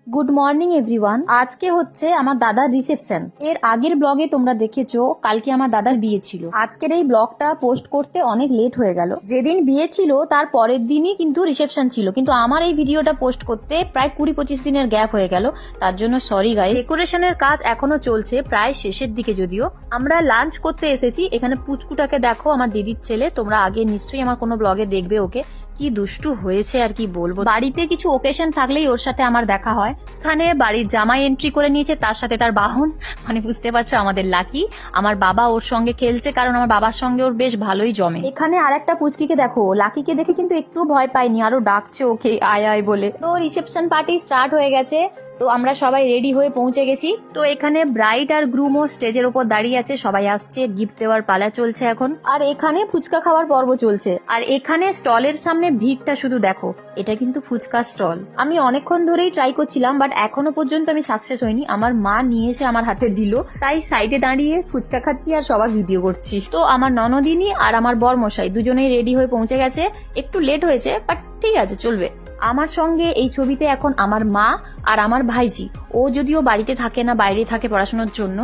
Good morning everyone. আজকে হচ্ছে আমার দাদার রিসেপশন। এর আগের ব্লগে তোমরা দেখেছো কালকে আমার দাদার বিয়ে ছিল। আজকের এই ব্লগটা পোস্ট করতে অনেক লেট হয়ে গেল। যেদিন বিয়ে ছিল তার পরের দিনই কিন্তু রিসেপশন ছিল, কিন্তু আমার এই ভিডিওটা পোস্ট করতে প্রায় 20-25 দিনের গ্যাপ হয়ে গেল। তার জন্য সরি গাইস। ডেকোরেশনের কাজ এখনো চলছে, প্রায় শেষের দিকে। যদিও আমরা লাঞ্চ করতে এসেছি। এখানে পুচকুটাকে দেখো, আমার দিদির ছেলে। তোমরা আগে নিশ্চয়ই আমার কোনো ব্লগে দেখবে ওকে। কি দুষ্টু হয়েছে আর কি বলবো। বাড়িতে কিছু ওকেশন থাকলেই ওর সাথে আমার দেখা হয়। এখানে বাড়ির জামাই এন্ট্রি করে নিয়েছে, তার সাথে তার বাহন, মানে বুঝতে পারছো আমাদের লাকি। আমার বাবা ওর সঙ্গে খেলছে, কারণ আমার বাবার সঙ্গে ওর বেশ ভালোই জমে। এখানে আরেকটা পুচকিকে দেখো, লাকিকে দেখে কিন্তু একটু ভয় পাইনি, আরো ডাকছে ওকে আয় আয় বলে। তো রিসেপশন পার্টি স্টার্ট হয়ে গেছে। তো আমরা সবাই রেডি হয়ে পৌঁছে গেছি। তো এখানে ব্রাইড আর গ্রুমও স্টেজের উপর দাঁড়িয়ে আছে, সবাই আসছে, গিফট দেওয়ার পালা চলছে এখন। আর এখানে ফুচকা খাওয়ার পর্ব চলছে। আর এখানে স্টলের সামনে ভিড়টা শুধু দেখো, এটা কিন্তু ফুচকা স্টল। আমি অনেকক্ষণ ধরেই ট্রাই করছিলাম, বাট এখনো পর্যন্ত আমি সাকসেস হইনি। আমার মা নিয়ে এসে আমার হাতে দিল, তাই সাইডে দাঁড়িয়ে ফুচকা খাচ্ছি আর সবার ভিডিও করছি। তো আমার ননদিনী আর আমার বরমশাই দুজনেই রেডি হয়ে পৌঁছে গেছে। একটু লেট হয়েছে, বাট ঠিক আছে, চলবে। আমার সঙ্গে এই ছবিতে এখন আমার মা আর আমার ভাইজি। ও যদিও বাড়িতে থাকে না, বাইরে থাকে পড়াশোনার জন্য।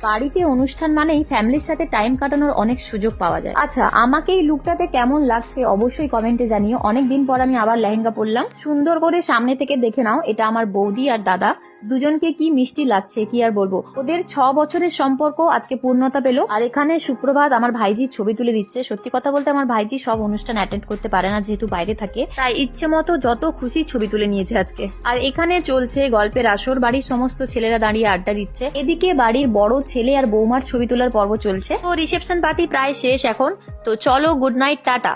বাড়িতে অনুষ্ঠান মানেই ফ্যামিলির সাথে টাইম কাটানোর অনেক সুযোগ পাওয়া যায়। আচ্ছা, আমাকে এই লুকটাতে কেমন লাগছে অবশ্যই কমেন্টে জানিও। অনেকদিন পর আমি আবার লেহেঙ্গা পরলাম। সুন্দর করে সামনে থেকে দেখে নাও, এটা আমার বৌদি আর দাদা। দুজনকে কি মিষ্টি লাগছে, কি আর বলবো। ওদের 6 বছরের সম্পর্ক আজকে পূর্ণতা পেল। আর এখানে সুপ্রভাত আমার ভাইজি ছবি তুলে দিচ্ছে। সত্যি কথা বলতে আমার ভাইজি সব অনুষ্ঠান অ্যাটেন্ড করতে পারে না, যেহেতু বাইরে থাকে, তাই ইচ্ছে মতো যত খুশি ছবি তুলে নিয়েছে আজকে। আর এখানে চলছে গল্পের আসর। বাড়ির সমস্ত ছেলেরা দাঁড়িয়ে আড্ডা দিচ্ছে। এদিকে বাড়ির বড় ছেলে আর বৌমার ছবি তোলার পর্ব চলছে। তো রিসেপশন পার্টি প্রায় শেষ এখন। তো চলো, গুড নাইট, টাটা।